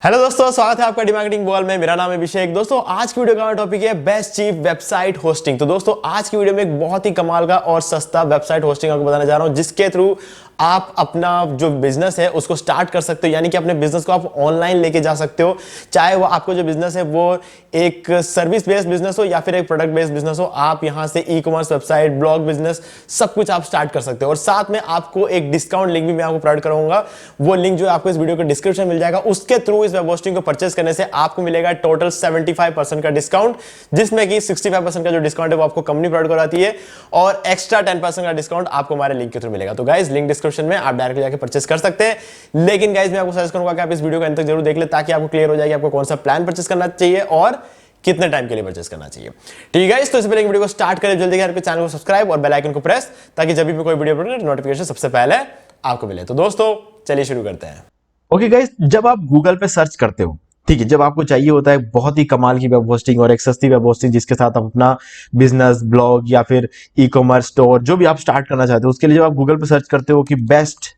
Hello दोस्तों, स्वागत है आपका डिमार्केटिंग बॉल में। मेरा नाम है अभिषेक। दोस्तों आज की वीडियो का टॉपिक है बेस्ट चीप वेबसाइट होस्टिंग। तो दोस्तों आज की वीडियो में एक बहुत ही कमाल का और सस्ता वेबसाइट होस्टिंग आपको बताने जा रहा हूं, जिसके थ्रू आप अपना जो बिजनेस है उसको स्टार्ट कर सकते हो। यानी कि अपने बिजनेस को आप ऑनलाइन लेके जा सकते हो। चाहे वो आपको जो बिजनेस है वो एक सर्विस बेस्ड बिजनेस हो या फिर एक प्रोडक्ट बेस्ड बिजनेस हो, आप यहां से e commerce website, blog business, सब कुछ आप स्टार्ट कर सकते हो। और साथ में आपको एक डिस्काउंट लिंक भी मैं आपको प्रोवाइड करूंगा। वो लिंक जो है आपको इस वीडियो के डिस्क्रिप्शन में मिल जाएगा। उसके थ्रू इस वेब होस्टिंग को परचेस करने से आपको मिलेगा टोटल 75% का डिस्काउंट, जिसमें कि 65% का जो डिस्काउंट है वो आपको कंपनी प्रोवाइड कराती है और एक्स्ट्रा 10% का डिस्काउंट आपको हमारे लिंक के थ्रू मिलेगा। तो गाइस लिंक डिस्क्रिप्शन में, आप डायरेक्टली जाकर परचेस कर सकते हैं। लेकिन गाइस मैं आपको सजेस्ट करूंगा कि आप इस वीडियो को अंत तक जरूर देख ले, ताकि आपको क्लियर हो जाए कि आपको कौन सा प्लान परचेस करना चाहिए और कितने टाइम के लिए परचेस करना चाहिए। ठीक है, तो इससे पहले वीडियो को स्टार्ट करें, जल्दी करके चैनल को सब्सक्राइब और बेल आइकन को प्रेस, ताकि जब भी कोई वीडियो अपलोड करें नोटिफिकेशन सबसे पहले आपको मिले। तो दोस्तों चलिए शुरू करते हैं। ओके गाइस, जब आप गूगल पे सर्च करते हो, ठीक है, जब आपको चाहिए होता है बहुत ही कमाल की वेब होस्टिंग और एक सस्ती वेब होस्टिंग जिसके साथ आप अपना बिजनेस, ब्लॉग या फिर ई कॉमर्स स्टोर जो भी आप स्टार्ट करना चाहते हो, उसके लिए जब आप गूगल पे सर्च करते हो कि बेस्ट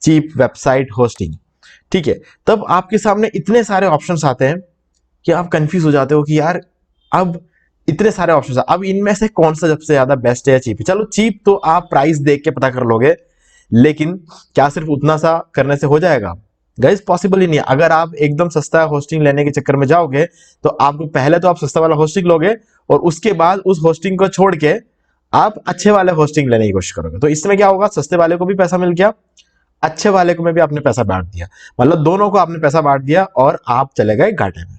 चीप वेबसाइट होस्टिंग, ठीक है, तब आपके सामने इतने सारे ऑप्शंस आते हैं कि आप कंफ्यूज हो जाते हो कि यार अब इतने सारे ऑप्शंस हैं, अब इनमें से कौन सा सबसे ज्यादा बेस्ट है या चीप है। चलो चीप तो आप प्राइस देख के पता कर लोगे, लेकिन क्या सिर्फ उतना सा करने से हो जाएगा? गाइस पॉसिबल ही नहीं है। अगर आप एकदम सस्ता होस्टिंग लेने के चक्कर में जाओगे तो आपको पहले तो आप सस्ता वाला होस्टिंग लोगे और उसके बाद उस होस्टिंग को छोड़ के आप अच्छे वाले होस्टिंग लेने की कोशिश करोगे। तो इसमें क्या होगा, सस्ते वाले को भी पैसा मिल गया, अच्छे वाले को में भी आपने पैसा बांट दिया, मतलब दोनों को आपने पैसा बांट दिया और आप चले गए घाटे में।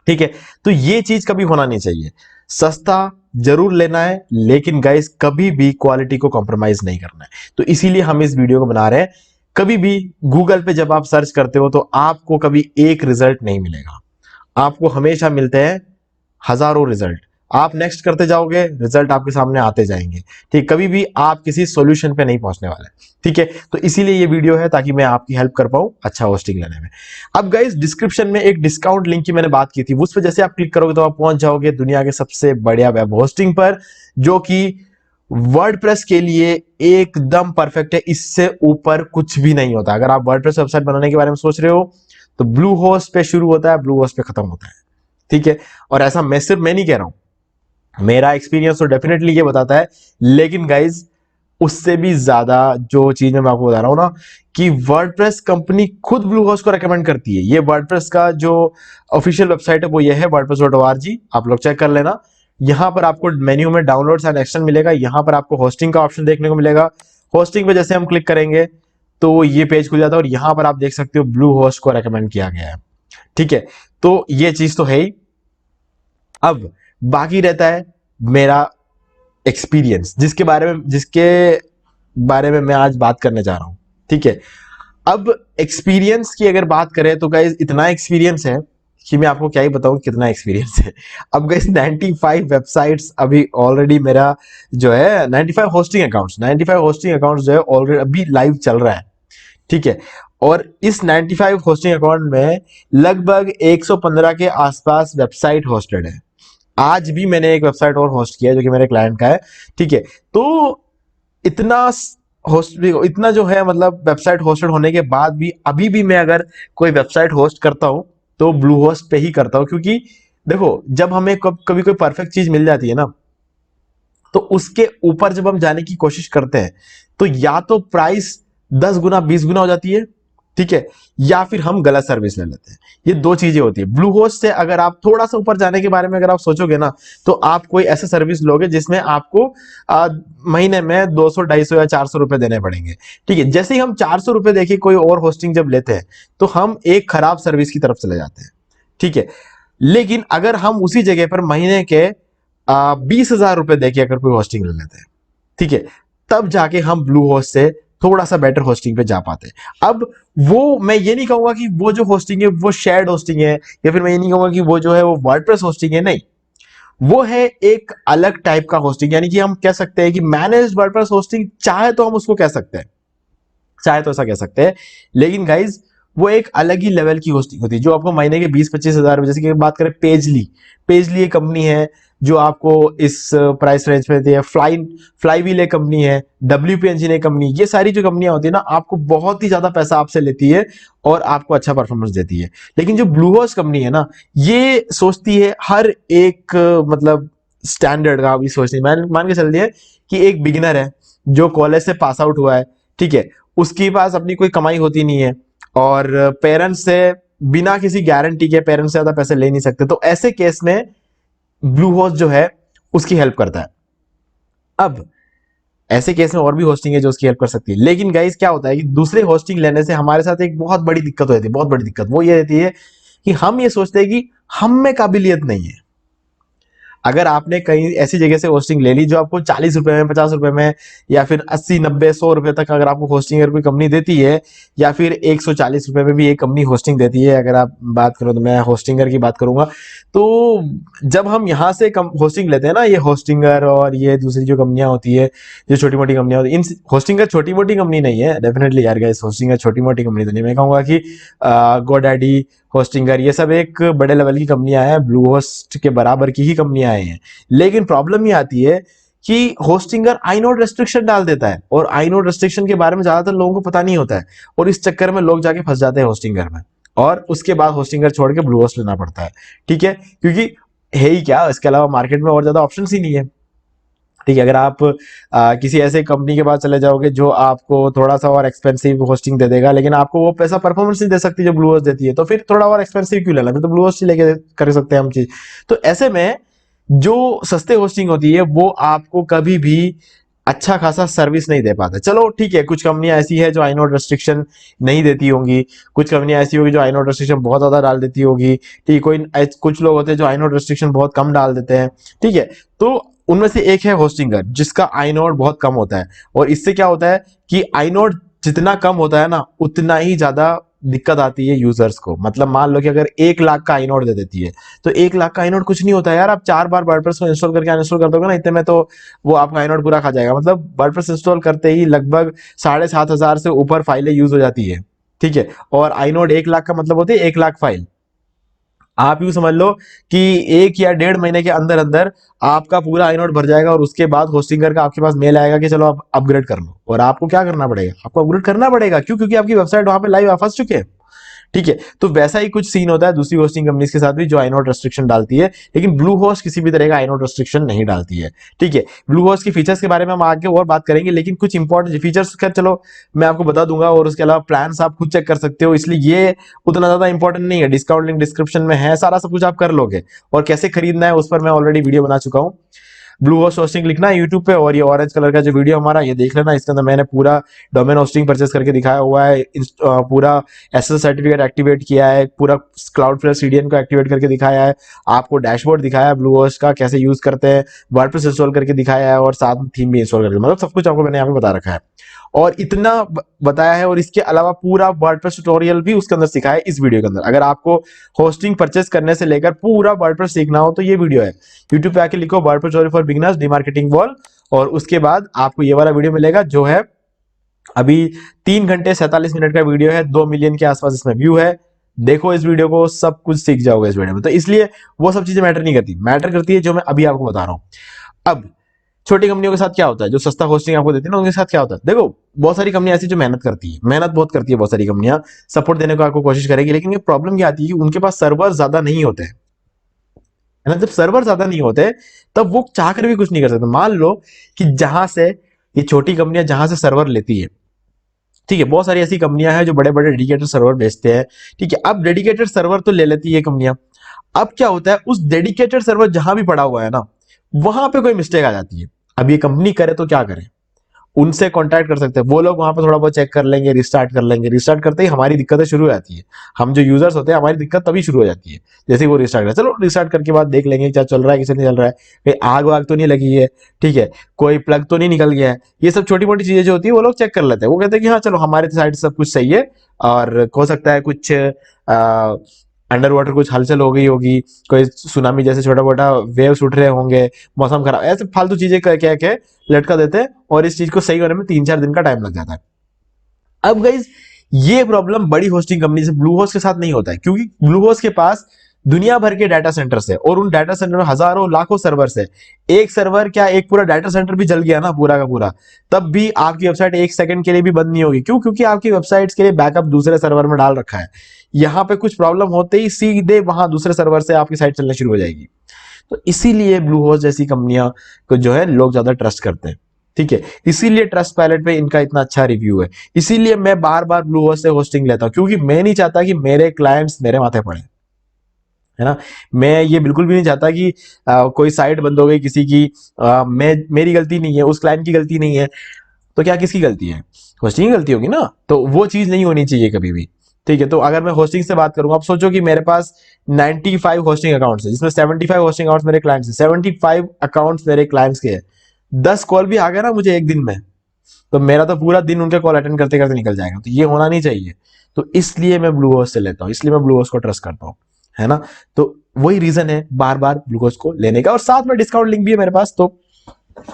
ठीक है, तो ये चीज कभी होना नहीं चाहिए। सस्ता जरूर लेना है, लेकिन गाइस कभी भी क्वालिटी को कॉम्प्रोमाइज नहीं करना है। तो इसीलिए हम इस वीडियो को बना रहे हैं। कभी भी गूगल पे जब आप सर्च करते हो तो आपको कभी एक रिजल्ट नहीं मिलेगा, आपको हमेशा मिलते हैं हजारों रिजल्ट। आप नेक्स्ट करते जाओगे, रिजल्ट आपके सामने आते जाएंगे। ठीक, कभी भी आप किसी सॉल्यूशन पे नहीं पहुंचने वाले। ठीक है, तो इसीलिए ये वीडियो है, ताकि मैं आपकी हेल्प कर पाऊं अच्छा होस्टिंग लेने में। अब गाइस डिस्क्रिप्शन में एक डिस्काउंट लिंक की मैंने बात की थी, उस पर जैसे आप क्लिक करोगे तो आप पहुंच जाओगे दुनिया के सबसे बढ़िया वेब होस्टिंग पर, जो कि वर्डप्रेस के लिए एकदम परफेक्ट है। इससे ऊपर कुछ भी नहीं होता। अगर आप वर्डप्रेस वेबसाइट बनाने के बारे में सोच रहे हो तो ब्लू होस्ट पे शुरू होता है, ब्लू होस्ट पे खत्म होता है। ठीक है, और ऐसा मैं सिर्फ मैं नहीं कह रहा हूं, मेरा एक्सपीरियंस तो डेफिनेटली ये बताता है। लेकिन गाइज उससे भी ज्यादा जो चीज मैं आपको बता रहा हूं ना, कि वर्डप्रेस कंपनी खुद ब्लू होस्ट को रेकमेंड करती है। ये वर्डप्रेस का जो ऑफिशियल वेबसाइट है वो ये है wordpress.org, आप लोग चेक कर लेना। यहां पर आपको मेन्यू में डाउनलोड्स एंड एक्शन मिलेगा, यहां पर आपको होस्टिंग का ऑप्शन देखने को मिलेगा। होस्टिंग पे जैसे हम क्लिक करेंगे तो ये पेज खुल जाता है और यहां पर आप देख सकते हो ब्लू होस्ट को रेकमेंड किया गया है। ठीक है, तो ये चीज तो है ही। अब बाकी रहता है मेरा एक्सपीरियंस, जिसके बारे में मैं आज बात करने जा रहा हूं। ठीक है, अब एक्सपीरियंस की अगर बात करें तो गाइज इतना एक्सपीरियंस है कि मैं आपको क्या ही बताऊं कितना एक्सपीरियंस है। अब गाइज 95 वेबसाइट्स अभी ऑलरेडी मेरा जो है 95 होस्टिंग अकाउंट्स जो है ऑलरेडी अभी लाइव चल रहा है। ठीक है, और इस 95 होस्टिंग अकाउंट में लगभग 115 के आसपास वेबसाइट होस्टेड है। आज भी मैंने एक वेबसाइट और होस्ट किया है जो कि मेरे क्लाइंट का है। ठीक है, तो इतना इतना जो है, मतलब वेबसाइट होस्टेड होने के बाद भी अभी भी मैं अगर कोई वेबसाइट होस्ट करता हूं तो ब्लू होस्ट पे ही करता हूं। क्योंकि देखो, जब हमें कभी कोई परफेक्ट चीज मिल जाती है ना, तो उसके ऊपर जब हम जाने की कोशिश करते हैं तो या तो प्राइस 10 गुना 20 गुना हो जाती है, ठीक है, या फिर हम गलत सर्विस ले लेते हैं। ये दो चीजें होती है। ब्लू होस्ट से अगर आप थोड़ा सा ऊपर जाने के बारे में अगर आप सोचोगे ना, तो आप कोई ऐसा सर्विस लोगे जिसमें आपको महीने में 200 250 या 400 रुपए देने पड़ेंगे। ठीक है, जैसे ही हम 400 रुपए देखिए कोई और होस्टिंग जब लेते हैं तो हम एक खराब सर्विस की तरफ चले जाते हैं। ठीक है, लेकिन अगर हम उसी जगह पर महीने के 20,000 रुपए देके अगर कोई होस्टिंग ले लेते हैं, ठीक है, तब जाके हम ब्लू होस्ट से थोड़ा सा बेटर होस्टिंग पे जा पाते हैं। अब वो मैं ये नहीं कहूंगा कि वो जो होस्टिंग है वो शेयर्ड होस्टिंग है, या फिर मैं ये नहीं कहूंगा कि वो जो है वो वर्डप्रेस होस्टिंग है। नहीं, वो है एक अलग टाइप का होस्टिंग। यानी कि हम कह सकते हैं कि मैनेज्ड वर्डप्रेस होस्टिंग, चाहे तो हम उसको कह सकते हैं, चाहे तो ऐसा कह सकते हैं। लेकिन गाइज वो एक अलग ही लेवल की होस्टिंग होती है जो आपको महीने के 20-25 हजार, जैसे कि बात करें पेजली, पेजली एक कंपनी है जो आपको इस प्राइस रेंज पे देती है। फ्लाईव्हील एक कंपनी है, WP इंजीन एक कंपनी, ये सारी जो कंपनियां होती है ना, आपको बहुत ही ज्यादा पैसा आपसे लेती है और आपको अच्छा परफॉर्मेंस देती है। लेकिन जो ब्लूहोस्ट कंपनी है ना, ये सोचती है हर एक मतलब स्टैंडर्ड का भी सोचती है। मान के चलती है कि एक बिगिनर है जो कॉलेज से पास आउट हुआ है, ठीक है, उसके पास अपनी कोई कमाई होती नहीं है और पेरेंट्स से बिना किसी गारंटी के पेरेंट्स से ज्यादा पैसे ले नहीं सकते, तो ऐसे केस में ब्लूहोस्ट जो है उसकी हेल्प करता है। अब ऐसे केस में और भी होस्टिंग है जो उसकी हेल्प कर सकती है, लेकिन गाइस क्या होता है कि दूसरे होस्टिंग लेने से हमारे साथ एक बहुत बड़ी दिक्कत हो जाती है। बहुत बड़ी दिक्कत वो ये रहती है कि हम ये सोचते हैं कि हम में काबिलियत नहीं है। अगर आपने कहीं ऐसी जगह से होस्टिंग ले ली जो आपको 40 रुपए में, 50 रुपए में, या फिर 80, 90, 100 रुपए तक अगर आपको होस्टिंग अगर कोई कंपनी देती है, या फिर 140 रुपए में भी एक कंपनी होस्टिंग देती है, अगर आप बात करो तो मैं होस्टिंगर की बात करूंगा, तो जब हम यहाँ से होस्टिंग लेते हैं ना, ये होस्टिंगर और ये दूसरी जो कंपनियां होती है, जो छोटी मोटी कंपनियां होती है, इन होस्टिंगर छोटी मोटी कंपनी नहीं है डेफिनेटली यार गाइस, होस्टिंगर छोटी मोटी कंपनी तो नहीं। मैं कहूंगा कि गोडैडी, होस्टिंगर, ये सब एक बड़े लेवल की कंपनियां हैं, ब्लू होस्ट के बराबर की ही कंपनियां हैं। लेकिन प्रॉब्लम ये आती है कि होस्टिंगर आइनोड रेस्ट्रिक्शन डाल देता है और आइनोड रेस्ट्रिक्शन के बारे में ज्यादातर लोगों को पता नहीं होता है और इस चक्कर में लोग जाके फंस जाते हैं होस्टिंगर में और उसके बाद होस्टिंगर छोड़ के ब्लू होस्ट लेना पड़ता है। ठीक है, क्योंकि है ही क्या, इसके अलावा मार्केट में और ज्यादा ऑप्शन ही नहीं है। ठीक है, अगर आप किसी ऐसे कंपनी के पास चले जाओगे जो आपको थोड़ा सा और एक्सपेंसिव होस्टिंग दे देगा, लेकिन आपको वो पैसा परफॉर्मेंस नहीं दे सकती जो ब्लू होस्ट देती है, तो फिर थोड़ा और एक्सपेंसिव क्यों लेना, फिर तो ब्लू होस्ट ही लेके कर सकते हैं हम चीज। तो ऐसे में जो सस्ते होस्टिंग होती है वो आपको कभी भी अच्छा खासा सर्विस नहीं दे पाता। चलो ठीक है, कुछ कंपनियां ऐसी है जो आइनोड रेस्ट्रिक्शन नहीं देती होंगी, कुछ कंपनियां ऐसी होगी जो आइनोड रेस्ट्रिक्शन बहुत ज्यादा डाल देती होगी, ठीक, कुछ लोग होते हैं जो आइनोड रेस्ट्रिक्शन बहुत कम डाल देते हैं। ठीक है, तो उनमें से एक है होस्टिंगर जिसका आइनोड बहुत कम होता है और इससे क्या होता है कि आइनोड जितना कम होता है ना, उतना ही ज्यादा दिक्कत आती है यूजर्स को। मतलब मान लो कि अगर 1 लाख का आइनोड दे देती है, तो 1 लाख का आइनोड कुछ नहीं होता है यार। आप 4 बार वर्डप्रेस को इंस्टॉल करके अनइंस्टॉल कर दोगे ना, इतने में तो वो आपका आइनोड पूरा खा जाएगा। मतलब वर्डप्रेस इंस्टॉल करते ही लगभग 7,500 से ऊपर फाइलें यूज हो जाती है। ठीक है, और आइनोड 1 लाख का मतलब होती है 1 लाख फाइल। आप यूं समझ लो कि 1 या 1.5 महीने के अंदर अंदर आपका पूरा आइनोड भर जाएगा और उसके बाद होस्टिंगर का आपके पास मेल आएगा कि चलो आप अपग्रेड कर लो। और आपको क्या करना पड़ेगा, आपको अपग्रेड करना पड़ेगा। क्यों? क्योंकि आपकी वेबसाइट वहां पे लाइव आ फंस चुके हैं। ठीक है, तो वैसा ही कुछ सीन होता है दूसरी होस्टिंग कंपनीज के साथ भी जो आइनोड रेस्ट्रिक्शन डालती है, लेकिन ब्लू होस्ट किसी भी तरह का आइनोड रेस्ट्रिक्शन नहीं डालती है। ठीक है, ब्लू होस्ट की फीचर्स के बारे में हम आगे और बात करेंगे, लेकिन कुछ इंपॉर्टेंट फीचर्स खैर चलो मैं आपको बता दूंगा और उसके अलावा प्लान्स आप खुद चेक कर सकते हो, इसलिए ये उतना ज्यादा इंपॉर्टेंट नहीं है। डिस्काउंट लिंक डिस्क्रिप्शन में है, सारा सब कुछ आप कर लोगे और कैसे खरीदना है उस पर मैं ऑलरेडी वीडियो बना चुका हूं। ब्लू होस्ट होस्टिंग लिखना है यूट्यूब पे और ये ऑरेंज कलर का जो वीडियो हमारा ये देख लेना, इसके अंदर मैंने पूरा डोमेन होस्टिंग परचेस करके दिखाया हुआ है, पूरा एसएसएल सर्टिफिकेट एक्टिवेट किया है, पूरा क्लाउडफ्लेयर सीडीएन को एक्टिवेट करके दिखाया है, आपको डैशबोर्ड दिखाया है ब्लू होस्ट का कैसे यूज करते हैं, वर्डप्रेस इंस्टॉल करके दिखाया है और साथ में थीम भी इंस्टॉल करके, मतलब सब कुछ आपको मैंने यहाँ पे बता रखा है और इतना बताया है। और इसके अलावा पूरा वर्डप्रेस ट्यूटोरियल भी उसके अंदर सिखाया है इस वीडियो के अंदर। अगर आपको होस्टिंग परचेस करने से लेकर पूरा वर्डप्रेस सीखना हो तो ये वीडियो है। यूट्यूब पे आके लिखो वर्डप्रेस ट्यूटोरियल फॉर बिगिनर्स डीमार्केटिंग वॉल और उसके बाद आपको ये वाला वीडियो मिलेगा जो है अभी 3 घंटे 47 मिनट का वीडियो है, 2 मिलियन के आसपास इसमें व्यू है। देखो इस वीडियो को, सब कुछ सीख जाओगे इस वीडियो में। तो इसलिए वो सब चीजें मैटर नहीं करती, मैटर करती है जो मैं अभी आपको बता रहा हूं। अब छोटी कंपनियों के साथ क्या होता है, जो सस्ता होस्टिंग आपको देती है ना, उनके साथ क्या होता है, देखो बहुत सारी कंपनियां ऐसी जो मेहनत करती है, मेहनत बहुत करती है, बहुत सारी कंपनियां सपोर्ट देने को आपको कोशिश करेगी, लेकिन ये प्रॉब्लम क्या आती है कि उनके पास सर्वर ज्यादा नहीं होते हैं, है ना। जब सर्वर ज्यादा नहीं होते तब वो चाहकर भी कुछ नहीं कर सकते। मान लो कि जहां से ये छोटी कंपनियां जहां से सर्वर लेती है, ठीक है, बहुत सारी ऐसी कंपनियां हैं जो बड़े बड़े डेडिकेटेड सर्वर बेचते हैं। ठीक है, अब डेडिकेटेड सर्वर तो ले लेती है कंपनियां। अब क्या होता है, उस डेडिकेटेड सर्वर जहां भी पड़ा हुआ है ना, वहां पे कोई मिस्टेक आ जाती है। अब ये कंपनी करे तो क्या करे, उनसे कांटेक्ट कर सकते हैं, वो लोग वहां पर थोड़ा बहुत चेक कर लेंगे, रिस्टार्ट कर लेंगे। रिस्टार्ट करते ही हमारी दिक्कतें शुरू हो जाती है, हम जो यूजर्स होते हैं हमारी दिक्कत तभी शुरू हो जाती है जैसे वो रिस्टार्ट करे। चलो रिस्टार्ट करके बाद देख लेंगे क्या चल रहा है, किसे नहीं चल रहा है, कहीं आग वाग तो नहीं लगी है, ठीक है, कोई प्लग तो नहीं निकल गया है। ये सब छोटी मोटी चीजें जो होती है वो लोग चेक कर लेते हैं। वो कहते हैं कि हाँ चलो हमारे साइड से सब कुछ सही है और हो सकता है कुछ अंडर वाटर कुछ हलचल हो गई होगी, कोई सुनामी जैसे छोटा मोटा वेव्स उठ रहे होंगे, मौसम खराब, ऐसे फालतू चीजें कह के लटका देते हैं और इस चीज को सही होने में 3-4 दिन का टाइम लग जाता है। अब गाइज ये प्रॉब्लम बड़ी होस्टिंग कंपनी से ब्लू होस्ट के साथ नहीं होता है, क्योंकि ब्लू होस्ट के पास दुनिया भर के डाटा सेंटर्स है और उन डाटा सेंटर में हजारों लाखों सर्वर्स है। एक सर्वर क्या, एक पूरा डाटा सेंटर भी जल गया ना पूरा का पूरा, तब भी आपकी वेबसाइट एक सेकंड के लिए भी बंद नहीं होगी। क्यों? क्योंकि आपकी वेबसाइट्स के लिए बैकअप दूसरे सर्वर में डाल रखा है। यहाँ पे कुछ प्रॉब्लम होते ही सीधे वहां दूसरे सर्वर से आपकी साइट चलना शुरू हो जाएगी। तो इसीलिए ब्लूहोस्ट जैसी कंपनियां को जो है लोग ज्यादा ट्रस्ट करते हैं। ठीक है, इसीलिए ट्रस्ट पायलट पे इनका इतना अच्छा रिव्यू है। इसीलिए मैं बार बार ब्लूहोस्ट से होस्टिंग लेता हूं, क्योंकि मैं नहीं चाहता कि मेरे क्लाइंट्स मेरे माथे पड़े, है ना। मैं ये बिल्कुल भी नहीं चाहता कि कोई साइट बंद हो गई किसी की, मेरी गलती नहीं है, उस क्लाइंट की गलती नहीं है, तो क्या किसकी गलती है? होस्टिंग की गलती होगी ना। तो वो चीज नहीं होनी चाहिए कभी भी। ठीक है, तो अगर मैं होस्टिंग से बात करूंगा, आप सोचो कि मेरे पास 95 होस्टिंग अकाउंट्स है, जिसमें 75 होस्टिंग अकाउंट्स मेरे क्लाइंट्स हैं, 75 अकाउंट्स मेरे क्लाइंट्स के हैं। 10 कॉल भी आ गया ना मुझे एक दिन में, तो मेरा तो पूरा दिन उनके कॉल अटेंड करते करते निकल जाएगा। तो ये होना नहीं चाहिए। तो इसलिए मैं ब्लूहोस्ट से लेता हूँ, इसलिए मैं ब्लूहोस्ट को ट्रस्ट करता हूँ, है ना। तो वही रीजन है बार बार ब्लूहोस्ट को लेने का। और साथ में डिस्काउंट लिंक भी है मेरे पास, तो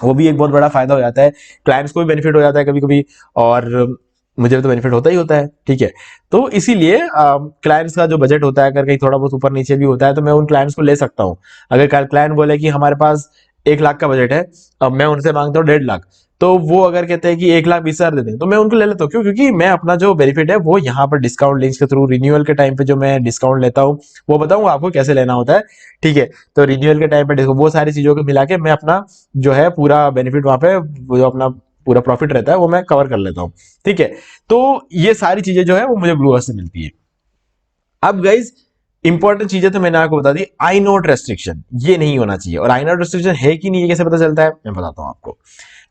वो भी एक बहुत बड़ा फायदा हो जाता है। क्लाइंट्स को भी बेनिफिट हो जाता है कभी कभी, और मुझे तो बेनिफिट होता ही होता है। ठीक है, तो इसीलिए क्लाइंट्स का जो बजट होता है, अगर कहीं थोड़ा बहुत ऊपर नीचे भी होता है, तो मैं उन क्लाइंट्स को ले सकता हूँ। अगर क्लाइंट बोले कि हमारे पास 1 लाख का बजट है, अब मैं उनसे मांगता हूँ 1.5 लाख, तो वो अगर कहते हैं कि 1,20,000 दे दें, तो मैं उनको ले लेता हूँ। क्यों? क्योंकि मैं अपना जो बेनिफिट है वो यहाँ पर डिस्काउंट लिंक्स के थ्रू रिन्यूअल के टाइम पे जो मैं डिस्काउंट लेता हूँ, वो बताऊंगा आपको कैसे लेना होता है। ठीक है, तो रिन्यूअल के टाइम पे वो सारी चीजों को मिला के मैं अपना जो है पूरा बेनिफिट वहां पे, जो अपना पूरा प्रॉफिट रहता है वो मैं कवर कर लेता हूँ। ठीक है, तो ये सारी चीजें जो है वो मुझे ब्लूहोस्ट से मिलती है। अब गाइज इंपॉर्टेंट चीजें तो मैंने आपको बता दी। आई नोट रेस्ट्रिक्शन ये नहीं होना चाहिए, और आई नोट रेस्ट्रिक्शन है कि नहीं ये कैसे पता चलता है, मैं बताता हूं आपको।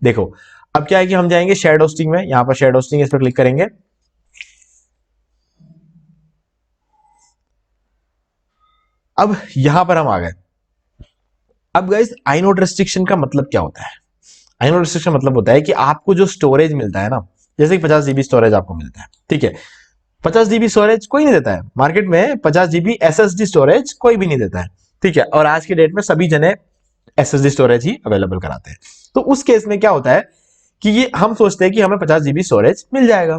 देखो, अब क्या है कि हम जाएंगे शेयर्ड होस्टिंग में, यहां पर शेयर्ड होस्टिंग, इस पर क्लिक करेंगे। अब यहां पर हम आ गए। अब गाइज आई नोट रेस्ट्रिक्शन का मतलब क्या होता है? आई नोट रेस्ट्रिक्शन मतलब होता है कि आपको जो स्टोरेज मिलता है ना, जैसे कि 50 जीबी स्टोरेज आपको मिलता है, ठीक है, 50 जीबी स्टोरेज कोई नहीं देता है मार्केट में। 50 जीबी एसएसडी स्टोरेज कोई भी नहीं देता है। ठीक है, और आज के डेट में सभी जने एसएसडी स्टोरेज ही अवेलेबल कराते हैं। तो उस केस में क्या होता है कि ये हम सोचते हैं कि हमें 50 जीबी स्टोरेज मिल जाएगा।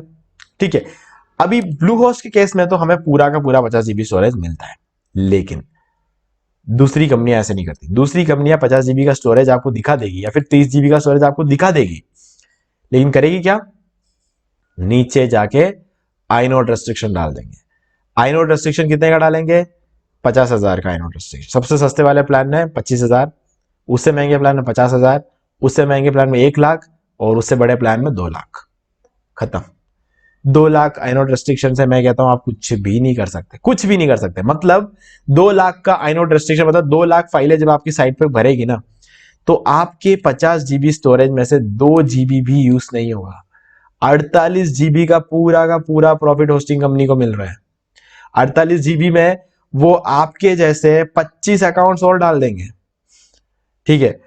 ठीक है, अभी ब्लूहोस्ट के केस में तो हमें पूरा का पूरा 50 जीबी स्टोरेज मिलता है, लेकिन दूसरी कंपनियां ऐसे नहीं करती। दूसरी कंपनियां 50 जीबी का स्टोरेज आपको दिखा देगी, या फिर 30 जीबी का स्टोरेज आपको दिखा देगी, लेकिन करेगी क्या? नीचे जाके आई नोट रेस्ट्रिक्शन डाल देंगे। आई नोट रेस्ट्रिक्शन कितने का डालेंगे? 50,000 का आई नोट रेस्ट्रिक्शन। सबसे सस्ते वाले प्लान में 25,000, उससे महंगे प्लान में 50,000, उससे महंगे प्लान में 1 लाख, और उससे बड़े प्लान में 2 लाख। खत्म। 2 लाख आई नोट रेस्ट्रिक्शन से मैं कहता हूं आप कुछ भी नहीं कर सकते, कुछ भी नहीं कर सकते। मतलब 2 लाख का आई नोट रेस्ट्रिक्शन, मतलब 2 लाख फाइलें जब आपकी साइट पे भरेगी ना, तो आपके 50 जीबी स्टोरेज में से 2 जीबी भी यूज नहीं होगा। 48 जीबी का पूरा प्रॉफिट होस्टिंग कंपनी को मिल रहा है। 48 जीबी में वो आपके जैसे 25 अकाउंट्स और डाल देंगे। ठीक है,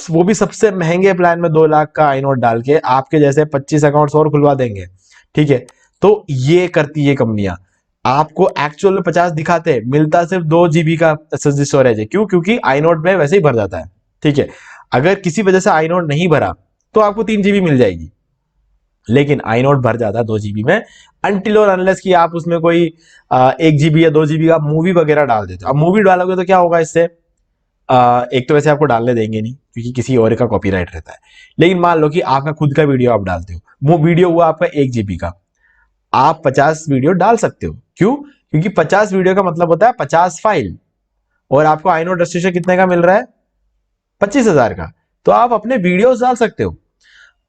वो भी सबसे महंगे प्लान में 2 लाख का आई नोट डाल के आपके जैसे 25 अकाउंट्स और खुलवा देंगे। ठीक है, तो ये करती है कंपनियां। आपको एक्चुअल में 50 दिखाते हैं, मिलता सिर्फ 2 जीबी का एसएसडी स्टोरेज है। क्यों? क्योंकि आई नोट में वैसे ही भर जाता है। ठीक है, अगर किसी वजह से आई नोट नहीं भरा तो आपको 3 जीबी मिल जाएगी, लेकिन आई नोट भर जाता है 2 जीबी में, अनटिल और अनलेस कि आप उसमें कोई 1 जीबी या 2 जीबी का मूवी वगैरह डाल देते हो। अब मूवी डालोगे तो क्या होगा इससे? एक तो वैसे आपको डालने देंगे नहीं, क्योंकि किसी और का कॉपीराइट रहता है। लेकिन मान लो कि आपका खुद का वीडियो आप डालते हो, वो वीडियो हुआ आपका 1 जीबी का, आप 50 वीडियो डाल सकते हो। क्यों? क्योंकि 50 वीडियो का मतलब होता है 50 फाइल, और आपको आई नोट रेस्ट्रिक्शन कितने का मिल रहा है? 25,000 का। तो आप अपने वीडियोस डाल सकते हो,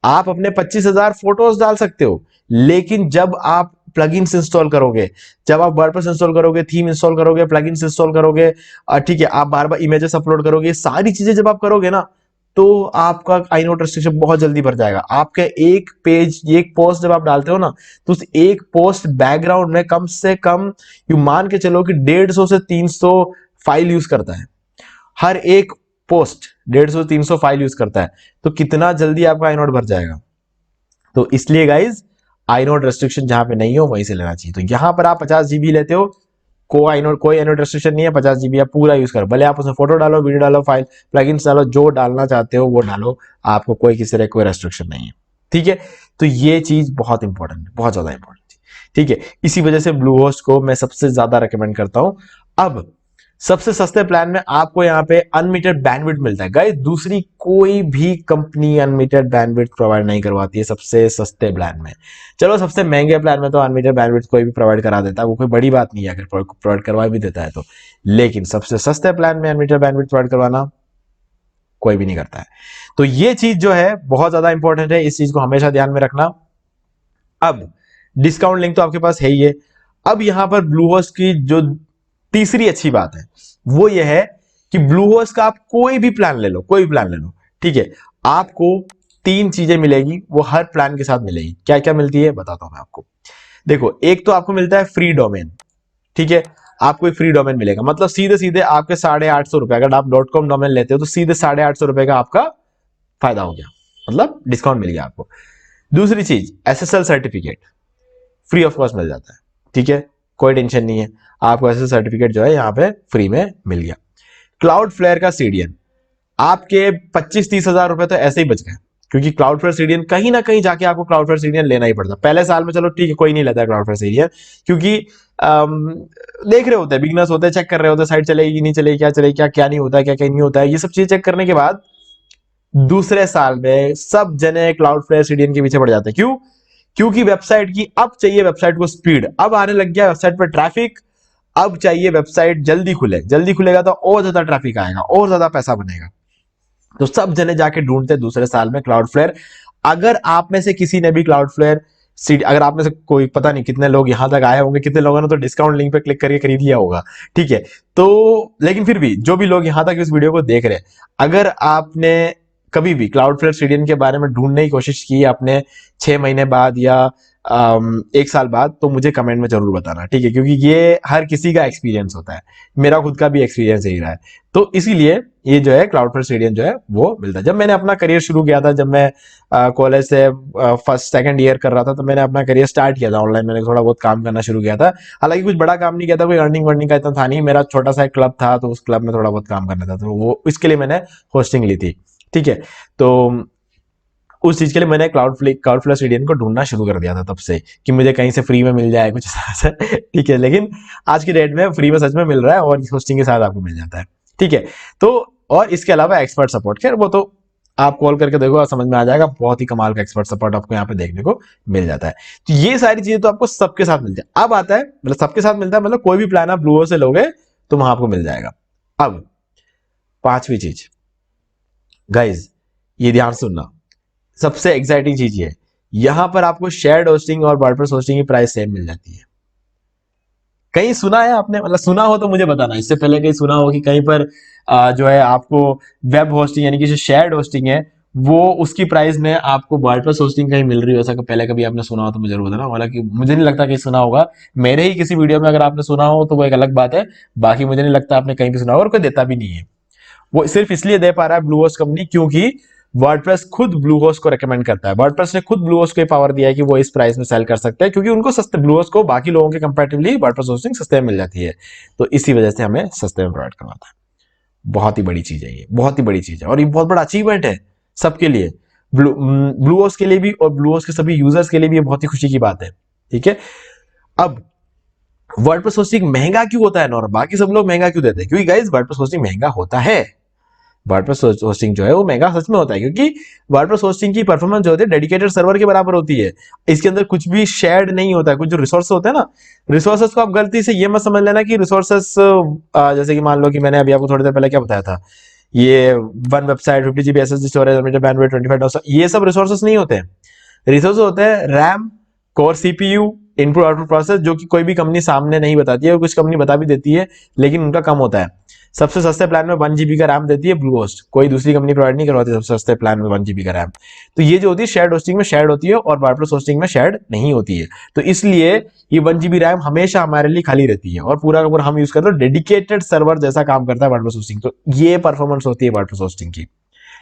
आप अपने 25,000 फोटोज डाल सकते हो। लेकिन जब आप प्लगइन्स इंस्टॉल करोगे, जब आप वर्डप्रेस इंस्टॉल करोगे, थीम इंस्टॉल करोगे, प्लगइन्स इंस्टॉल करोगे, ठीक है, आप बार बार इमेजेस अपलोड करोगे, सारी चीजें जब आप करोगे ना, तो आपका आई नोट रेस्ट्रिक्शन बहुत जल्दी भर जाएगा। आपका एक पेज, एक पोस्ट जब आप डालते हो ना, तो उस एक पोस्ट बैकग्राउंड में कम से कम यू मान के चलो कि 150 से 300 फाइल यूज करता है। हर एक पोस्ट 150 300 फाइल यूज करता है, तो कितना जल्दी आपका आई नोट भर जाएगा। तो इसलिए गाइज आई नोट रेस्ट्रिक्शन जहां पे नहीं हो वहीं से लेना चाहिए। तो यहां पर आप 50 जीबी लेते हो, कोई आई नोट रेस्ट्रिक्शन नहीं है, 50 जीबी आप पूरा यूज करो। भले आप उसमें फोटो डालो, वीडियो डालो, फाइल प्लगइन्स डालो, जो डालना चाहते हो वो डालो, आपको कोई किसी तरह कोई रेस्ट्रिक्शन नहीं है। ठीक है, तो ये चीज बहुत इंपॉर्टेंट है, बहुत ज्यादा इंपॉर्टेंट है। ठीक है, इसी वजह से ब्लूहोस्ट को मैं सबसे ज्यादा रिकमेंड करता हूं। अब सबसे सस्ते प्लान में आपको यहाँ पे अनलिमिटेड बैंडविड्थ मिलता है। गाइस दूसरी कोई भी कंपनी अनलिमिटेड बैंडविड्थ प्रोवाइड नहीं करवाती है सबसे सस्ते प्लान में। चलो सबसे महंगे प्लान में तो अनलिमिटेड बैंडविड्थ कोई भी प्रोवाइड करा देता है, वो कोई बड़ी बात नहीं है अगर प्रोवाइड करवा भी देता है तो, लेकिन सबसे सस्ते प्लान में अनलिमिटेड बैंडविड्थ प्रोवाइड करवाना कोई भी नहीं करता है। तो ये चीज जो है बहुत ज्यादा इंपॉर्टेंट है, इस चीज को हमेशा ध्यान में रखना। अब डिस्काउंट लिंक तो आपके पास है ही है। अब यहां पर ब्लूहोस्ट की जो तीसरी अच्छी बात है वो ये है कि ब्लूहोस्ट का आप कोई भी प्लान ले लो, कोई भी प्लान ले लो, ठीक है, आपको 3 चीजें मिलेगी, वो हर प्लान के साथ मिलेगी। क्या क्या मिलती है बताता हूं मैं आपको। देखो, एक तो आपको मिलता है फ्री डोमेन, ठीक है, आपको एक फ्री डोमेन मिलेगा, मतलब सीधे सीधे आपके 850 रुपए, अगर आप .com डोमेन लेते हो तो सीधे 850 रुपए का आपका फायदा हो गया, मतलब डिस्काउंट मिल गया आपको। दूसरी चीज, SSL certificate free of cost मिल जाता है, ठीक है, कोई टेंशन नहीं है, आपको SSL सर्टिफिकेट जो है यहाँ पे फ्री में मिल गया। क्लाउडफ्लेयर का CDN, आपके 25-30 हजार रुपए तो ऐसे ही बच गए, क्योंकि क्लाउडफ्लेयर CDN कहीं ना कहीं जाके आपको क्लाउडफ्लेयर CDN लेना ही पड़ता। पहले साल में चलो ठीक है, कोई नहीं लेता है क्लाउडफ्लेयर CDN, क्योंकि देख रहे होते हैं, बिगनर्स होते हैं, चेक कर रहे होते हैं साइट चलेगी नहीं चलेगी, क्या चलेगी, क्या क्या नहीं होता है, क्या क्या नहीं होता है, ये सब चीजें चेक करने के बाद दूसरे साल में सब जने क्लाउडफ्लेयर CDN के पीछे पड़ जाते हैं। क्यों? क्योंकि वेबसाइट की अब चाहिए वेबसाइट को स्पीड, अब आने लग गया वेबसाइट पर ट्रैफिक, अब चाहिए वेबसाइट जल्दी खुले, जल्दी खुलेगा तो और ज्यादा ट्रैफिक आएगा, और ज्यादा पैसा बनेगा, तो सब जने जाके ढूंढते दूसरे साल में क्लाउडफ्लेयर। अगर आप में से किसी ने भी क्लाउडफ्लेयर अगर आप में से कोई, पता नहीं कितने लोग यहां तक आए होंगे, कितने लोगों ने तो डिस्काउंट लिंक पे क्लिक करके खरीद लिया होगा, ठीक है, तो लेकिन फिर भी जो भी लोग यहां तक इस वीडियो को देख रहे हैं, अगर आपने कभी भी क्लाउडफ्लेयर CDN के बारे में ढूंढने की कोशिश की आपने 6 महीने बाद या 1 साल बाद, तो मुझे कमेंट में जरूर बताना, ठीक है, क्योंकि ये हर किसी का एक्सपीरियंस होता है, मेरा खुद का भी एक्सपीरियंस यही रहा है। तो इसीलिए ये जो है क्लाउडफ्लेयर CDN जो है वो मिलता है। जब मैंने अपना करियर शुरू किया था, जब मैं कॉलेज से फर्स्ट सेकंड ईयर कर रहा था, तो मैंने अपना करियर स्टार्ट किया था ऑनलाइन, मैंने थोड़ा बहुत काम करना शुरू किया था, हालांकि कुछ बड़ा काम नहीं किया था, कोई अर्निंग वर्निंग का इतना था नहीं, मेरा छोटा सा एक क्लब था, तो उस क्लब में थोड़ा बहुत काम करना था, तो वो इसके लिए मैंने होस्टिंग ली थी, ठीक है, तो उस चीज के लिए मैंने क्लाउडफ्लेयर CDN को ढूंढना शुरू कर दिया था तब से, कि मुझे कहीं से फ्री में मिल जाए कुछ ऐसा, ठीक है, लेकिन आज की डेट में फ्री में सच में मिल रहा है और होस्टिंग के साथ आपको मिल जाता है, ठीक है। तो और इसके अलावा एक्सपर्ट सपोर्ट, खैर वो तो आप कॉल करके देखो, आप समझ में आ जाएगा, बहुत ही कमाल का एक्सपर्ट सपोर्ट आपको यहाँ पे देखने को मिल जाता है। तो ये सारी चीजें तो आपको सबके साथ मिलती है। अब आता है, मतलब सबके साथ मिलता है, मतलब कोई भी प्लान आप ब्लूहो से लोगे तो वहां आपको मिल जाएगा। अब 5वीं चीज, गाइज ये ध्यान सुनना, सबसे एक्साइटिंग चीज ये, यहां पर आपको शेयर्ड होस्टिंग और वर्डप्रेस होस्टिंग की प्राइस सेम मिल जाती है। कहीं सुना है आपने, मतलब सुना हो तो मुझे बताना, इससे पहले कहीं सुना हो कि कहीं पर जो है आपको वेब होस्टिंग यानी कि जो शेयर्ड होस्टिंग है वो उसकी प्राइस में आपको वर्डप्रेस होस्टिंग कहीं मिल रही हो, ऐसा पहले कभी आपने सुना हो तो मुझे जरूर बताना, हालांकि मुझे नहीं लगता कहीं सुना होगा, मेरे ही किसी वीडियो में अगर आपने सुना हो तो वो एक अलग बात है, बाकी मुझे नहीं लगता आपने कहीं भी सुना हो, और कोई देता भी नहीं है। वो सिर्फ इसलिए दे पा रहा है ब्लूहोस्ट कंपनी क्योंकि वर्डप्रेस खुद ब्लूहोस्ट को रेकमेंड करता है, वर्डप्रेस ने खुद ब्लूहोस्ट को पावर दिया है कि वो इस प्राइस में सेल कर सकते हैं, क्योंकि उनको सस्ते, ब्लूहोस्ट को बाकी लोगों के कंपैरेटिवली वर्डप्रेस होस्टिंग सस्ते में मिल जाती है, तो इसी वजह से हमें सस्ते में प्रोवाइड करवाता है। बहुत ही बड़ी चीज है ये, बहुत ही बड़ी चीज है, और ये बहुत बड़ा अचीवमेंट है सबके लिए, ब्लूहोस्ट के लिए भी और ब्लूहोस्ट के सभी यूजर्स के लिए भी ये बहुत ही खुशी की बात है, ठीक है। अब वर्डप्रेस होस्टिंग महंगा क्यों होता है नॉर्मल, बाकी सब लोग महंगा क्यों देते हैं? क्योंकि गाइस वर्डप्रेस होस्टिंग महंगा होता है, वर्डप्रेस होस्टिंग जो है वो महंगा सच में होता है, क्योंकि वर्डप्रेस होस्टिंग की परफॉर्मेंस जो होती है डेडिकेटेड सर्वर के बराबर होती है, इसके अंदर कुछ भी शेयर्ड नहीं होता है, कुछ जो रिसोर्स होते हैं ना, रिसोर्सेस को आप गलती से ये मत समझ लेना कि रिसोर्सेस, जैसे कि मान लो कि मैंने अभी आपको थोड़ी देर पहले क्या बताया था, ये one website 50 GB SSD storage, unlimited bandwidth 25, ये सब रिसोर्सेस नहीं होते हैं, रिसोर्स होते हैं RAM, core CPU, input output process, जो कि कोई भी कंपनी सामने नहीं बताती है, कुछ कंपनी बता भी देती है लेकिन उनका कम होता है। सबसे सस्ते प्लान में 1 GB का रैम देती है ब्लूहोस्ट, कोई दूसरी कंपनी प्रोवाइड नहीं करवाती सबसे सस्ते प्लान में 1 GB का रैम। तो ये जो होती है शेयर्ड होस्टिंग में शेयर्ड होती है और वर्डप्रेस होस्टिंग में शेयर्ड नहीं होती है, तो इसलिए ये 1 GB रैम हमेशा हमारे लिए खाली रहती है और पूरा का पूरा हम यूज करते हैं, डेडिकेटेड सर्वर जैसा काम करता है वर्डप्रेस होस्टिंग, तो ये परफॉर्मेंस होती है वर्डप्रेस होस्टिंग की,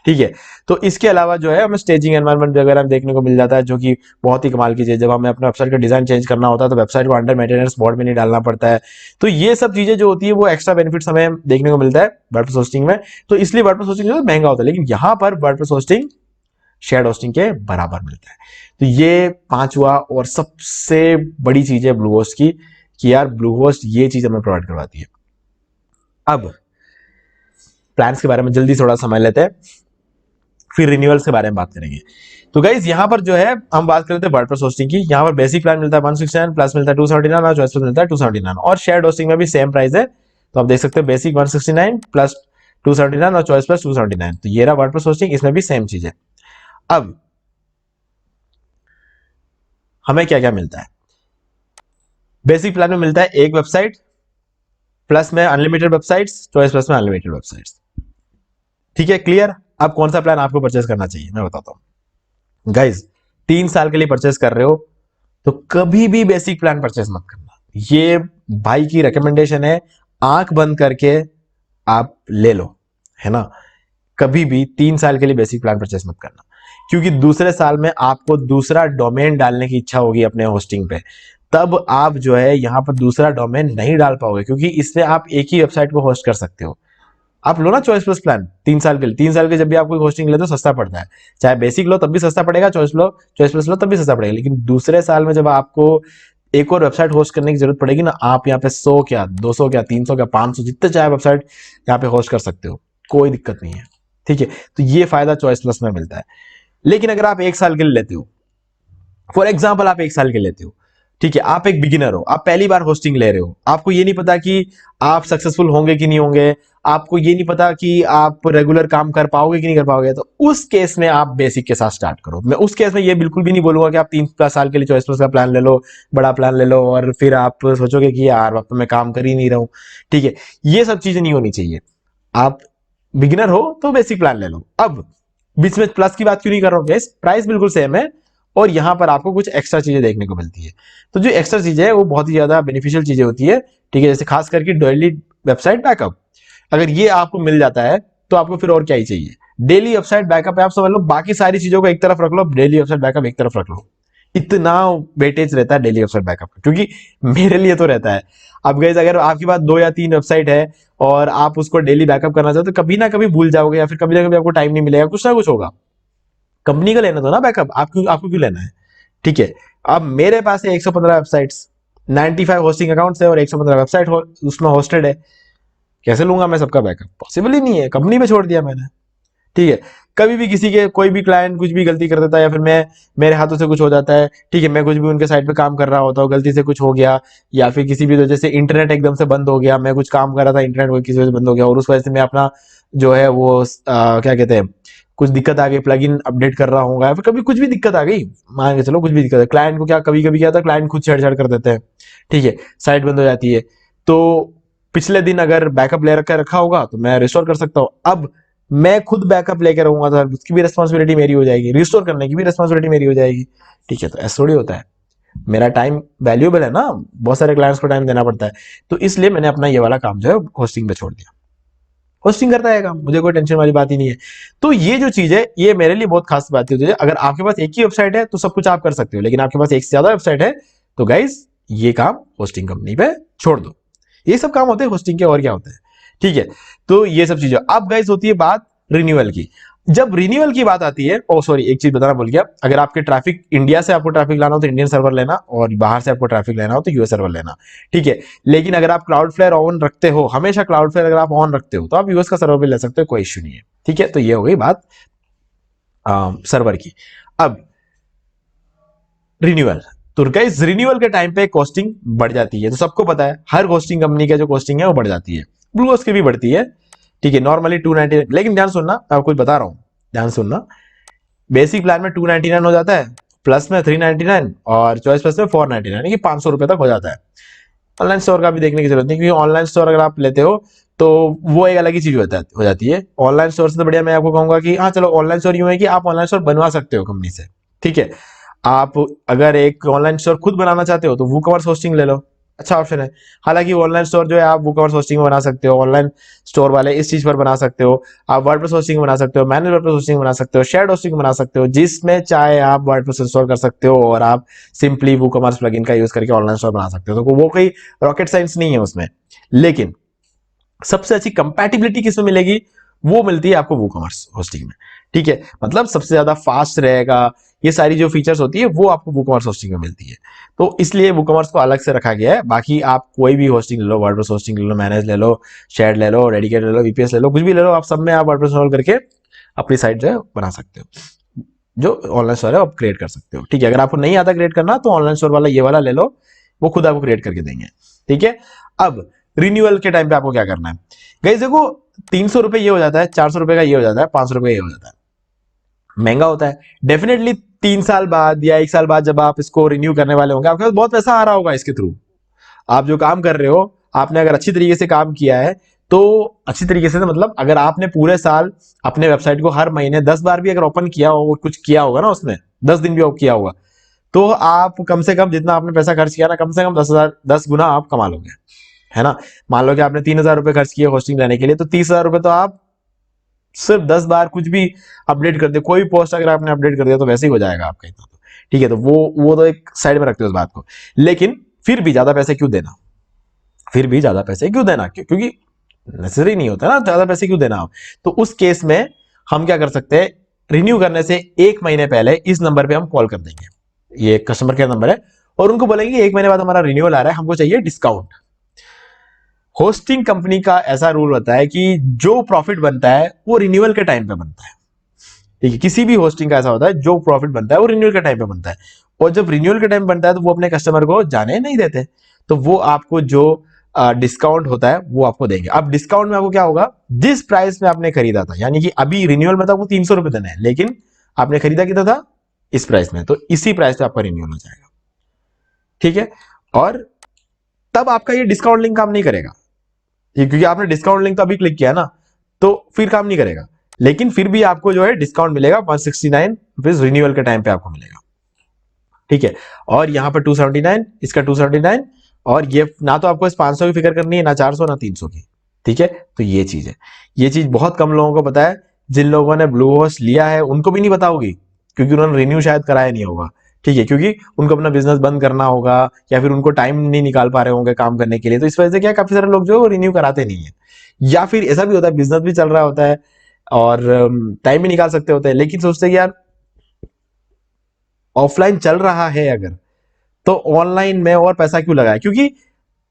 ठीक है। तो इसके अलावा जो है हमें स्टेजिंग एनवायरनमेंट वगैरह देखने को मिल जाता है, जो कि बहुत ही कमाल की चीज है, जब हमें अपने वेबसाइट का डिजाइन चेंज करना होता है तो वेबसाइट को अंडर मेंटेनेंस बोर्ड में नहीं डालना पड़ता है, तो ये सब चीजें जो होती है वो एक्स्ट्रा बेनिफिट्स हमें देखने को मिलता है वर्डप्रेस होस्टिंग में, तो इसलिए वर्डप्रेस होस्टिंग जो है महंगा होता है, लेकिन यहाँ पर वर्डप्रेस होस्टिंग शेयर्ड होस्टिंग के बराबर मिलता है। तो ये 5वां और सबसे बड़ी चीज है ब्लूहोस्ट की, कि यार ब्लूहोस्ट ये चीज हमें प्रोवाइड करवाती है। अब प्लान्स के बारे में जल्दी थोड़ा समझ लेते हैं, फिर रिन्यूअल्स के बारे में बात करेंगे। तो गाइज यहाँ पर जो है हम बात करते हैं वर्डप्रेस होस्टिंग की। यहाँ पर बेसिक प्लान मिलता है 169, प्लस मिलता है 279 और चॉइस प्लस मिलता है 279, और शेयर्ड होस्टिंग में भी सेम प्राइस है। तो आप देख सकते हैं बेसिक 169 प्लस 279 और चॉइस प्लस 279। तो ये रहा वर्डप्रेस होस्टिंग, इसमें भी सेम चीज है। अब हमें क्या क्या मिलता है? बेसिक प्लान में मिलता है एक वेबसाइट, प्लस में अनलिमिटेड वेबसाइट्स, चॉइस प्लस में अनलिमिटेड वेबसाइट्स। ठीक है, क्लियर? अब कौन सा प्लान आपको परचेस करना चाहिए मैं बताता हूं। गाइज 3 साल के लिए परचेस कर रहे हो तो कभी भी बेसिक प्लान परचेस मत करना। ये भाई की रिकमेंडेशन है, आंख बंद करके आप ले लो, है ना। कभी भी 3 साल के लिए बेसिक प्लान परचेस मत करना, क्योंकि दूसरे साल में आपको दूसरा डोमेन डालने की इच्छा होगी अपने होस्टिंग पे, तब आप जो है यहाँ पर दूसरा डोमेन नहीं डाल पाओगे, क्योंकि इससे आप एक ही वेबसाइट को होस्ट कर सकते हो। आप लो ना चॉइस प्लस प्लान 3 साल के लिए। 3 साल के जब भी आप कोई होस्टिंग ले तो सस्ता पड़ता है, चाहे बेसिक लो तब भी सस्ता पड़ेगा, चॉइस प्लस लो तब भी सस्ता पड़ेगा। लेकिन दूसरे साल में जब आपको एक और वेबसाइट होस्ट करने की जरूरत पड़ेगी ना, आप यहाँ पे 100 क्या 200 क्या 300 क्या 500 जितने चाहे वेबसाइट यहाँ पे होस्ट कर सकते हो, कोई दिक्कत नहीं है। ठीक है, तो ये फायदा चॉइस प्लस में मिलता है। लेकिन अगर आप 1 साल के लिए लेते हो, फॉर एग्जाम्पल आप 1 साल के लेते हो, ठीक है, आप एक बिगिनर हो, आप पहली बार होस्टिंग ले रहे हो, आपको ये नहीं पता कि आप सक्सेसफुल होंगे कि नहीं होंगे, आपको ये नहीं पता कि आप रेगुलर काम कर पाओगे कि नहीं कर पाओगे, तो उस केस में आप बेसिक के साथ स्टार्ट करो। मैं उस केस में ये बिल्कुल भी नहीं बोलूंगा कि आप 3 साल के लिए चॉइस प्लस का प्लान ले लो, बड़ा प्लान ले लो, और फिर आप सोचोगे कि यार अब तो मैं काम कर ही नहीं रहा हूं। ठीक है, ये सब चीजें नहीं होनी चाहिए। आप बिगिनर हो तो बेसिक प्लान ले लो। अब बीच में प्लस की बात क्यों नहीं कर रहा हूं? प्राइस बिल्कुल सेम है, और यहां पर आपको कुछ एक्स्ट्रा चीजें देखने को मिलती है। तो जो एक्स्ट्रा चीजें है वो बहुत ही ज्यादा बेनिफिशियल चीजें होती है। ठीक है, जैसे खास करके डेली वेबसाइट बैकअप, अगर ये आपको मिल जाता है तो आपको फिर और क्या ही चाहिए। डेली वेबसाइट बैकअप है, आप समझ लो, बाकी सारी चीजों को एक तरफ रख लो, डेली वेबसाइट बैकअप एक तरफ रख लो। इतना वेटेज रहता है डेली वेबसाइट बैकअप का, क्योंकि मेरे लिए तो रहता है। अब गाइस अगर आपके पास 2 या 3 वेबसाइट है और आप उसको डेली बैकअप करना चाहते हो, तो कभी ना कभी भूल जाओगे, या फिर कभी ना कभी आपको टाइम नहीं मिलेगा, कुछ ना कुछ होगा। कंपनी का लेना तो ना बैकअप, आपको क्यों लेना है? ठीक है, अब मेरे पास है 115 वेबसाइट्स, 95 होस्टिंग अकाउंट्स है और 115 वेबसाइट उसमें होस्टेड है। कैसे लूंगा मैं सबका बैकअप? पॉसिबल ही नहीं है, कंपनी पे छोड़ दिया मैंने। ठीक है, कभी भी किसी के कोई भी क्लाइंट कुछ भी गलती कर देता है, या फिर मेरे हाथों से कुछ हो जाता है, ठीक है, मैं कुछ भी उनके साइट पे काम कर रहा होता हूँ, गलती से कुछ हो गया, या फिर किसी भी वजह से इंटरनेट एकदम से बंद हो गया, मैं कुछ काम कर रहा था, इंटरनेट किसी वजह से बंद हो गया, और उस वजह से मैं अपना जो है वो क्या कहते हैं, कुछ दिक्कत आ गई, प्लगइन अपडेट कर रहा हूँ, या फिर कभी कुछ भी दिक्कत आ गई, मान के चलो कुछ भी दिक्कत है, क्लाइंट को क्या कभी कभी क्या होता है, क्लाइंट खुद छेड़छाड़ कर देते हैं। ठीक है, साइट बंद हो जाती है, तो पिछले दिन अगर बैकअप ले रखा होगा तो मैं रिस्टोर कर सकता हूँ। अब मैं खुद बैकअप लेकर रहूंगा तो उसकी भी रिस्पॉन्सिबिलिटी मेरी हो जाएगी, रिस्टोर करने की भी रिस्पॉन्सिबिलिटी मेरी हो जाएगी। ठीक है, तो ऐसा थोड़ी होता है, मेरा टाइम वैल्यूएबल है ना, बहुत सारे क्लाइंट्स को टाइम देना पड़ता है, तो इसलिए मैंने अपना ये वाला काम जो है होस्टिंग पे छोड़ दिया। होस्टिंग करता है काम, मुझे कोई टेंशन वाली बात ही नहीं है। तो ये जो चीज है ये मेरे लिए बहुत खास बात होती है। अगर आपके पास एक ही वेबसाइट है तो सब कुछ आप कर सकते हो, लेकिन आपके पास एक से ज्यादा वेबसाइट है तो गाइज ये काम होस्टिंग कंपनी पे छोड़ दो। ये सब काम होते हैं होस्टिंग के, और क्या होते हैं। ठीक है, तो ये सब चीजें। अब गाइज होती है बात रिन्यूअल की। जब रिन्यूअल की बात आती है, ओ सॉरी एक चीज बताना भूल गया, अगर आपके ट्रैफिक इंडिया से आपको ट्रैफिक लाना हो तो इंडियन सर्वर लेना, और बाहर से आपको ट्रैफिक लेना हो तो यूएस सर्वर लेना। ठीक है, लेकिन अगर आप क्लाउडफ्लेयर ऑन रखते हो, हमेशा क्लाउडफ्लेयर अगर आप ऑन रखते हो तो आप यूएस का सर्वर भी ले सकते हो, कोई इश्यू नहीं है। ठीक है, तो ये हो गई बात सर्वर की। अब रिन्यूअल, तो गाइस रिन्यूअल के टाइम पे कॉस्टिंग बढ़ जाती है, तो सबको पता है हर होस्टिंग कंपनी का जो कॉस्टिंग है वो बढ़ जाती है, ब्लूहोस्ट की भी बढ़ती है। ठीक है, नॉर्मली 299, लेकिन ध्यान सुनना, मैं आपको कुछ बता रहा हूं, ध्यान सुनना। बेसिक प्लान में 299 हो जाता है, प्लस में 399, और चॉइस प्लस में 499, यानी कि 500 रुपए तक हो जाता है। ऑनलाइन स्टोर का भी देखने की जरूरत नहीं, क्योंकि ऑनलाइन स्टोर अगर आप लेते हो तो वो एक अलग ही चीज हो जाती है। ऑनलाइन स्टोर से तो बढ़िया मैं आपको कहूंगा कि हाँ चलो, ऑनलाइन स्टोर यूं है कि आप ऑनलाइन स्टोर बनवा सकते हो कंपनी से। ठीक है, आप अगर एक ऑनलाइन स्टोर खुद बनाना चाहते हो तो वूकॉमर्स होस्टिंग ले लो, अच्छा ऑप्शन है। हालांकि ऑनलाइन स्टोर जो है आप वूकॉमर्स होस्टिंग में बना सकते हो, ऑनलाइन स्टोर वाले इस चीज पर बना सकते हो, आप वर्डप्रेस होस्टिंग बना सकते हो, मैनुअल वर्डप्रेस होस्टिंग बना सकते हो, शेयर्ड होस्टिंग बना सकते हो, जिसमें चाहे आप वर्डप्रेस इंस्टॉल कर सकते हो और आप सिंपली वूकॉमर्स प्लगइन का यूज करके ऑनलाइन स्टोर बना सकते हो। तो वो कोई रॉकेट साइंस नहीं है उसमें। लेकिन सबसे अच्छी कंपैटिबिलिटी किसमें मिलेगी? वो मिलती है आपको वूकॉमर्स होस्टिंग में। ठीक है, मतलब सबसे ज्यादा फास्ट रहेगा, ये सारी जो फीचर्स होती है वो आपको WooCommerce होस्टिंग में मिलती है। तो इसलिए WooCommerce को अलग से रखा गया है। बाकी आप कोई भी होस्टिंग ले लो, वर्डप्रेस होस्टिंग ले लो, मैनेज ले लो, शेयर ले लो, डेडिकेट ले लो, VPS ले लो, कुछ भी ले लो, आप सब में आप वर्डप्रेस इंस्टॉल करके अपनी साइट जो है बना सकते हो, जो ऑनलाइन स्टोर है आप क्रिएट कर सकते हो। ठीक है, अगर आपको नहीं आता क्रिएट करना तो ऑनलाइन स्टोर वाला ये वाला ले लो, वो खुद आपको क्रिएट करके देंगे। ठीक है, अब रिन्यूअल के टाइम पे आपको क्या करना है गाइस, देखो 300 रुपए ये हो जाता है, 400 रुपए का ये हो जाता है, 500 रुपए ये हो जाता है, महंगा होता है। डेफिनेटली 3 साल बाद या 1 साल बाद जब आप इसको रिन्यू करने वाले होंगे, आपके पास बहुत पैसा आ रहा होगा इसके थ्रू। आप जो काम कर रहे हो, आपने अगर अच्छी तरीके से काम किया है तो अच्छी तरीके से, मतलब अगर आपने पूरे साल अपने वेबसाइट को हर महीने 10 बार भी अगर ओपन किया हो, कुछ किया होगा ना उसमें, 10 दिन भी किया होगा, तो आप कम से कम जितना आपने पैसा खर्च किया ना, कम से कम 10 गुना आप कमा लोगे, है ना। मान लो कि आपने 3,000 रुपए खर्च किए होस्टिंग लेने के लिए, तो 30,000 रुपए तो आप सिर्फ 10 बार कुछ भी अपडेट कर दे, कोई पोस्ट अगर आपने अपडेट कर दिया तो वैसे ही हो जाएगा आपका इतना। तो ठीक है, तो वो तो एक साइड में रखते हो उस बात को, लेकिन फिर भी ज्यादा पैसे क्यों देना, क्योंकि नेसेसरी नहीं होता ना ज्यादा पैसे क्यों देना आप। तो उस केस में हम क्या कर सकते हैं, रिन्यू करने से 1 महीने पहले इस नंबर पे हम कॉल कर देंगे, ये कस्टमर केयर नंबर है, और उनको बोलेंगे 1 महीने बाद हमारा रिन्यूअल आ रहा है, हमको चाहिए डिस्काउंट। होस्टिंग कंपनी का ऐसा रूल होता है कि जो प्रॉफिट बनता है वो रिन्यूअल के टाइम पे बनता है। ठीक है, किसी भी होस्टिंग का ऐसा होता है, जो प्रॉफिट बनता है वो रिन्यूअल के टाइम पे बनता है, और जब रिन्यूअल के टाइम बनता है तो वो अपने कस्टमर को जाने नहीं देते, तो वो आपको जो डिस्काउंट होता है वो आपको देंगे। अब डिस्काउंट में आपको क्या होगा, जिस प्राइस में आपने खरीदा था, यानी कि अभी रिन्यूअल में तो आपको 300 रुपए देना है, लेकिन आपने खरीदा कितना था, इस प्राइस में, तो इसी प्राइस पे आपका रिन्यूअल हो जाएगा। ठीक है, और तब आपका ये डिस्काउंट लिंक काम नहीं करेगा, क्योंकि आपने डिस्काउंट लिंक तो अभी क्लिक किया ना, तो फिर काम नहीं करेगा, लेकिन फिर भी आपको जो है डिस्काउंट मिलेगा 169 रुपीज रिन्यूअल के टाइम पे आपको मिलेगा। ठीक है, और यहां पर 279, इसका 279, और ये ना तो आपको इस 500 की फिक्र करनी है, ना 400, ना 300 की। ठीक है, तो ये चीज है, ये चीज बहुत कम लोगों को पता है। जिन लोगों ने ब्लू होस्ट लिया है उनको भी नहीं पता होगी, क्योंकि उन्होंने रिन्यू शायद कराया नहीं होगा। ठीक है, क्योंकि उनको अपना बिजनेस बंद करना होगा, या फिर उनको टाइम नहीं निकाल पा रहे होंगे काम करने के लिए, तो इस वजह से क्या काफी सारे लोग जो रिन्यू कराते नहीं है। या फिर ऐसा भी होता है, बिजनेस भी चल रहा होता है और टाइम भी निकाल सकते होते हैं, लेकिन सोचते हैं कि यार ऑफलाइन चल रहा है अगर, तो ऑनलाइन में और पैसा क्यों लगाए, क्योंकि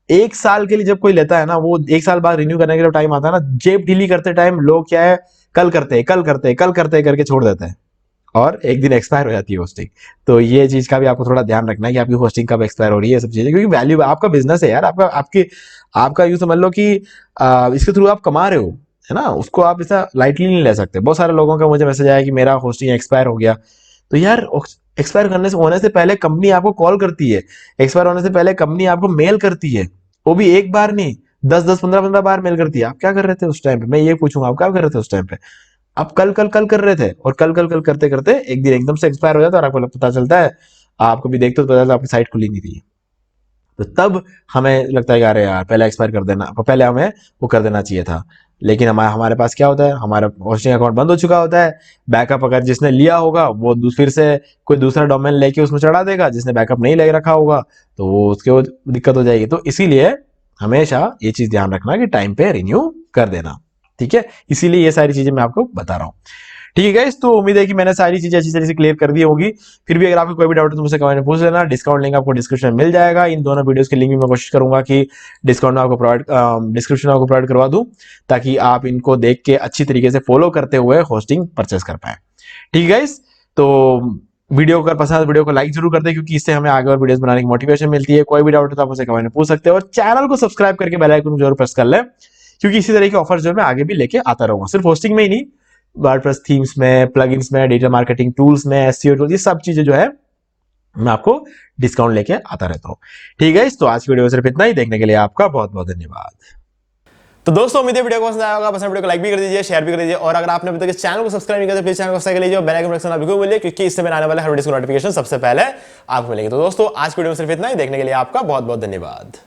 1 साल के लिए जब कोई लेता है ना, वो 1 साल बाद रिन्यू करने के लिए टाइम आता है ना, जेब ढीली करते टाइम लोग क्या है, कल करते करके छोड़ देते हैं, और एक दिन एक्सपायर हो जाती है होस्टिंग। तो ये चीज का भी आपको थोड़ा ध्यान रखना है कि आपकी होस्टिंग कब एक्सपायर हो रही है, सब चीजें, क्योंकि वैल्यू आपका बिजनेस है यार, आपका यूं समझ लो कि इसके थ्रू आप कमा रहे हो, है ना, उसको आप ऐसा लाइटली नहीं ले सकते। बहुत सारे लोगों का मुझे मैसेज आया कि मेरा होस्टिंग एक्सपायर हो गया, तो यार एक्सपायर होने से पहले कंपनी आपको कॉल करती है, एक्सपायर होने से पहले कंपनी आपको मेल करती है, वो भी एक बार नहीं, 10 15 बार मेल करती है। आप क्या कर रहे थे उस टाइम पे, मैं ये पूछूंगा, आप क्या कर रहे थे उस टाइम पे, आप कल कर रहे थे, और कल करते करते एक दिन एकदम से एक्सपायर हो जाता है, और आपको पता चलता है, आपको भी देखते हो तो पता चलता है आपकी साइट खुली नहीं थी। तो तब हमें लगता है अरे यार पहले एक्सपायर कर देना, पहले हमें वो कर देना चाहिए था। लेकिन हमारे पास क्या होता है, हमारा होस्टिंग अकाउंट बंद हो चुका होता है, बैकअप अगर जिसने लिया होगा वो फिर से कोई दूसरा डोमेन लेके उसमें चढ़ा देगा, जिसने बैकअप नहीं ले रखा होगा तो वो उसके वो दिक्कत हो जाएगी। तो इसीलिए हमेशा ये चीज ध्यान रखना कि टाइम पे रिन्यू कर देना। ठीक है, इसीलिए ये सारी चीजें मैं आपको बता रहा हूँ। ठीक है गाइस, तो उम्मीद है कि मैंने सारी चीजें अच्छी तरह से क्लियर कर दी होगी। फिर भी अगर आपको कोई भी डाउट है तो मुझसे कमेंट में पूछ लेना। डिस्काउंट लिंक आपको डिस्क्रिप्शन में मिल जाएगा, इन दोनों वीडियोस के लिंक भी मैं कोशिश करूंगा कि डिस्काउंट में आपको डिस्क्रिप्शन में आपको प्रोवाइड करवा दूं, ताकि आप इनको देख के अच्छी तरीके से फॉलो करते हुए होस्टिंग परचेस कर पाए। ठीक है गाइस, तो वीडियो अगर पसंद है वीडियो को लाइक जरूर कर दे, क्योंकि इससे हमें आगे और वीडियोस बनाने की मोटिवेशन मिलती है। कोई भी डाउट है तो आप मुझसे कमेंट में पूछ सकते हो, और चैनल को सब्सक्राइब करके बेल आइकन जरूर प्रेस कर ले, क्योंकि इसी तरह के ऑफर्स जो मैं आगे भी लेके आता रहूंगा, सिर्फ होस्टिंग में ही नहीं, वर्डप्रेस थीम्स में, प्लगइन्स में, डिजिटल मार्केटिंग टूल्स में, एसईओ टूल्स, ये सब चीजें जो है मैं आपको डिस्काउंट लेके आता रहता हूं। ठीक है, तो आज की वीडियो में सिर्फ इतना ही। देखने के लिए आपका बहुत बहुत धन्यवाद। तो दोस्तों उम्मीद है वीडियो को पसंद आया होगा, पसंद वीडियो को लाइक भी कर दीजिए, शेयर भी कर दीजिए, और अगर आपने अभी तक इस चैनल को सब्सक्राइब नहीं किया तो प्लीज चैनल को सब्सक्राइब कर लीजिए, बेल आइकन प्रेस करना बिल्कुल भूलिए, क्योंकि इससे मेरे आने वाले हर वीडियो की नोटिफिकेशन सबसे पहले आपको मिलेगी। तो दोस्तों आज की वीडियो में सिर्फ इतना ही। देखने के लिए आपका बहुत बहुत धन्यवाद।